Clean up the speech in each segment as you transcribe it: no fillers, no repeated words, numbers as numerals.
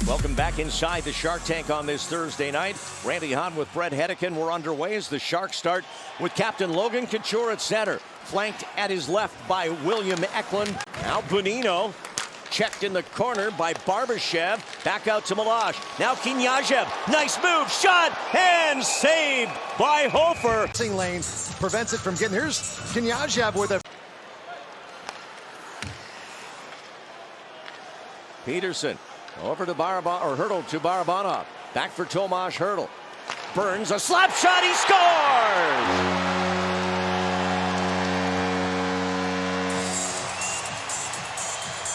Welcome back inside the Shark Tank on this Thursday night. Randy Hahn with Fred Hedekin. We're underway as the Sharks start with Captain Logan Couture at center. Flanked at his left by William Eklund. Now Bonino checked in the corner by Barbashev. Back out to Milosh. Now Kinyazev. Nice move. Shot and saved by Hofer. Lane prevents it from getting. Here's Kinyazev with a. Peterson over to Hurdle to Barabanov. Back for Tomas Hurdle. Burns a slap shot. He scores!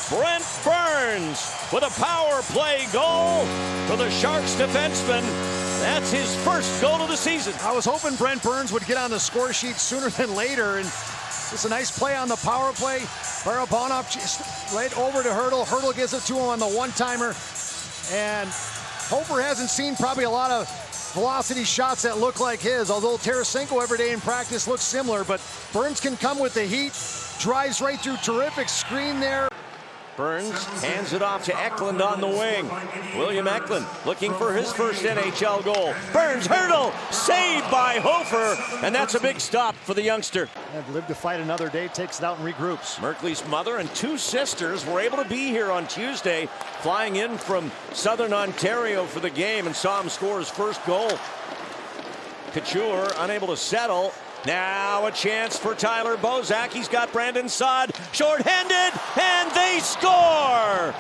Brent Burns with a power play goal for the Sharks defenseman. That's his first goal of the season. I was hoping Brent Burns would get on the score sheet sooner than later, and it's a nice play on the power play. Barabanov just right over to Hurdle. Hurdle gives it to him on the one-timer, and Hofer hasn't seen probably a lot of velocity shots that look like his, although Tarasenko every day in practice looks similar, but Burns can come with the heat, drives right through, terrific screen there. Burns hands it off to Eklund on the wing. William Eklund looking for his first NHL goal. Burns, Hurdle, saved by Hofer, and that's a big stop for the youngster. And lived to fight another day, takes it out and regroups. Merkley's mother and two sisters were able to be here on Tuesday, flying in from Southern Ontario for the game, and saw him score his first goal. Couture unable to settle. Now a chance for Tyler Bozak. He's got Brandon Saad shorthanded, and they score!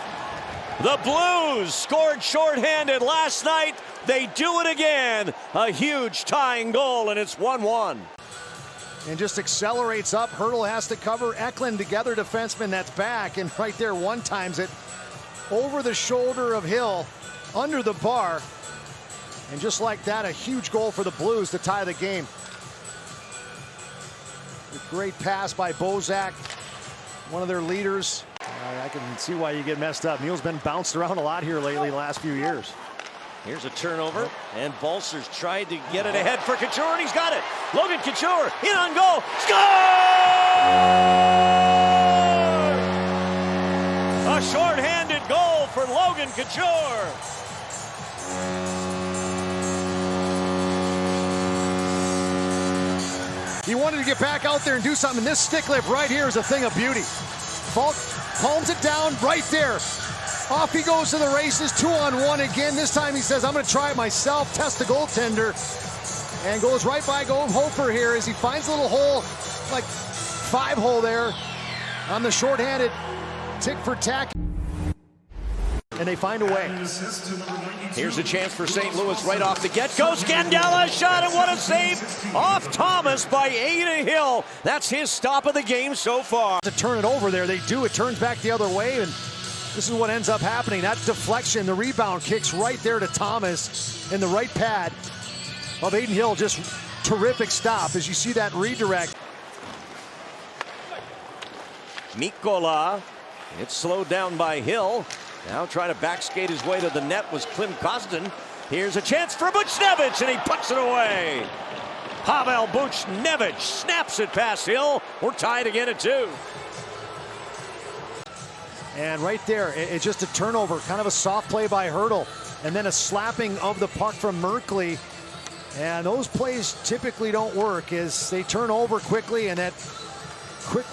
The Blues scored shorthanded last night. They do it again. A huge tying goal, and it's 1-1. And just accelerates up. Hurdle has to cover. Eklund together, defenseman that's back, and right there one-times it over the shoulder of Hill, under the bar. And just like that, a huge goal for the Blues to tie the game. A great pass by Bozak, one of their leaders. I can see why you get messed up. Neil's been bounced around a lot here lately the last few years. Here's a turnover, and Balcer's tried to get it ahead for Couture, and he's got it. Logan Couture in on goal. Score! A shorthanded goal for Logan Couture. He wanted to get back out there and do something. This stick lift right here is a thing of beauty. Falk palms it down right there. Off he goes to the races, 2-on-1 again. This time he says, I'm going to try it myself, test the goaltender, and goes right by Hofer here as he finds a little hole, like 5-hole there on the shorthanded tick for tack. And they find a way. Here's a chance for St. Louis right off the get-go. Scandella shot, and what a save off Thomas by Ada Hill. That's his stop of the game so far. To turn it over there, they do. It turns back the other way, and this is what ends up happening. That deflection, the rebound kicks right there to Thomas in the right pad of Aiden Hill. Just terrific stop as you see that redirect. Mikkola, it's slowed down by Hill. Now trying to backskate his way to the net was Klim Kostin. Here's a chance for Buchnevich, and he puts it away. Pavel Buchnevich snaps it past Hill. We're tied again at 2. And right there, it's just a turnover, kind of a soft play by Hurdle, and then a slapping of the puck from Merkley. And those plays typically don't work as they turn over quickly, and that quick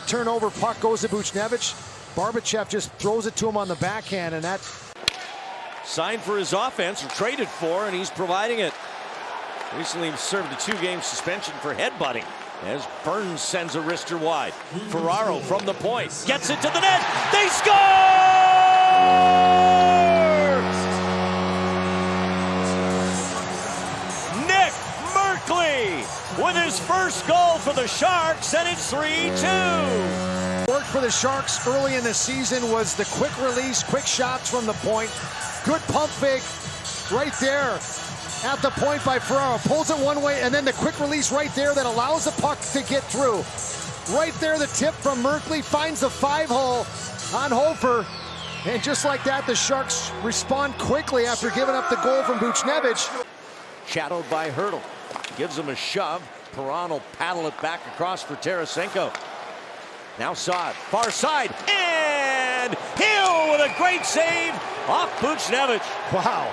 turnover puck goes to Buchnevich. Barbashev just throws it to him on the backhand, and that signed for his offense, or traded for, and he's providing it. Recently served a 2-game suspension for headbutting as Burns sends a wrister wide. Ferraro from the point gets it to the net. They score! Nick Merkley with his first goal for the Sharks, and it's 3-2. Work for the Sharks early in the season was the quick release, quick shots from the point. Good pump fake right there at the point by Ferraro. Pulls it one way, and then the quick release right there that allows the puck to get through. Right there, the tip from Merkley finds the 5-hole on Hofer. And just like that, the Sharks respond quickly after giving up the goal from Buchnevich. Shadowed by Hurdle. Gives him a shove. Perron will paddle it back across for Tarasenko. Now Saad, far side, and Hill with with a great save off Buchnevich. Wow.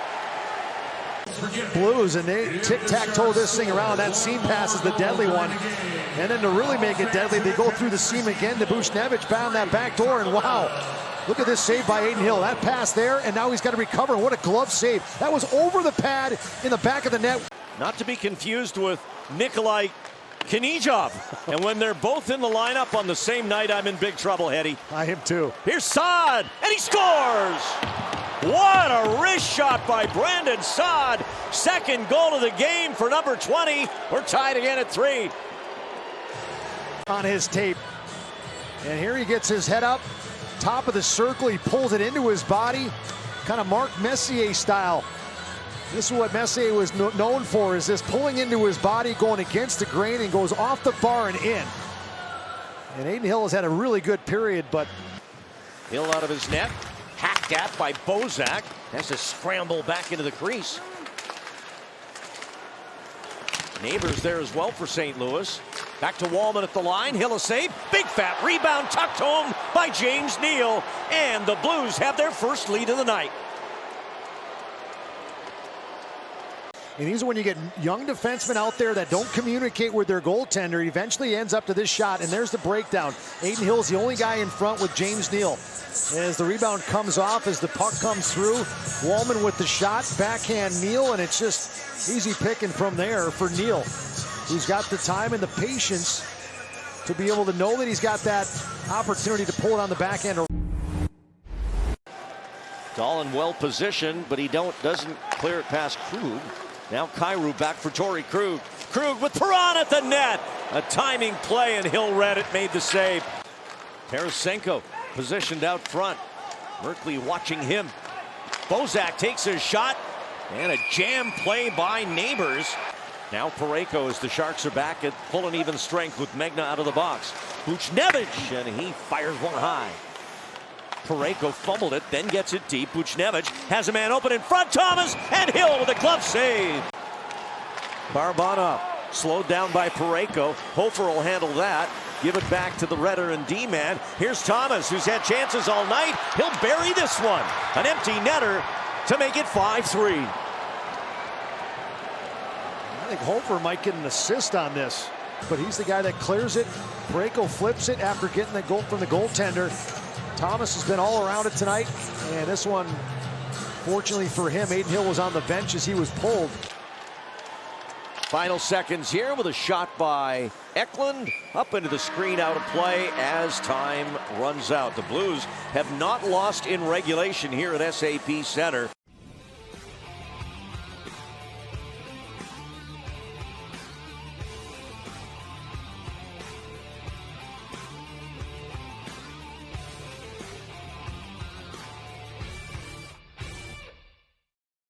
Blues, and they tic-tac-toe this thing around. That seam pass is the deadly one. And then to really make it deadly, they go through the seam again to Buchnevich, found that back door, and wow. Look at this save by Adin Hill. That pass there, and now he's got to recover. What a glove save. That was over the pad in the back of the net. Not to be confused with Nikolai Knijov. And when they're both in the lineup on the same night, I'm in big trouble, Hetty. I am too. Here's Saad, and he scores! What a wrist shot by Brandon Saad. Second goal of the game for number 20. We're tied again at 3. On his tape. And here he gets his head up. Top of the circle, he pulls it into his body. Kind of Marc Messier style. This is what Messier was known for, is this pulling into his body, going against the grain, and goes off the bar and in. And Adin Hill has had a really good period, but... Hill out of his net. Hacked at by Bozak. Has to scramble back into the crease. Neighbors there as well for St. Louis. Back to Wallman at the line. Hill a save. Big fat rebound tucked home by James Neal. And the Blues have their first lead of the night. And these are when you get young defensemen out there that don't communicate with their goaltender. He eventually ends up to this shot, and there's the breakdown. Adin Hill's the only guy in front with James Neal. As the rebound comes off, as the puck comes through, Wallman with the shot, backhand Neal, and it's just easy picking from there for Neal, who's got the time and the patience to be able to know that he's got that opportunity to pull it on the backhand. Dahlin well positioned, but he doesn't clear it past Krug. Now Kyrou back for Torrey Krug. Krug with Perron at the net. A timing play, and Hill read it, made the save. Tarasenko positioned out front. Merkley watching him. Bozak takes his shot, and a jam play by Neighbors. Now Parayko, as the Sharks are back at full and even strength with Megna out of the box. Buchnevich, and he fires one high. Parayko fumbled it, then gets it deep. Buchnevich has a man open in front. Thomas, and Hill with a glove save. Barbana slowed down by Parayko. Hofer will handle that. Give it back to the Redder and D-man. Here's Thomas, who's had chances all night. He'll bury this one. An empty netter to make it 5-3. I think Hofer might get an assist on this, but he's the guy that clears it. Parayko flips it after getting the goal from the goaltender. Thomas has been all around it tonight, and this one, fortunately for him, Adin Hill was on the bench as he was pulled. Final seconds here with a shot by Eklund up into the screen, out of play as time runs out. The Blues have not lost in regulation here at SAP Center.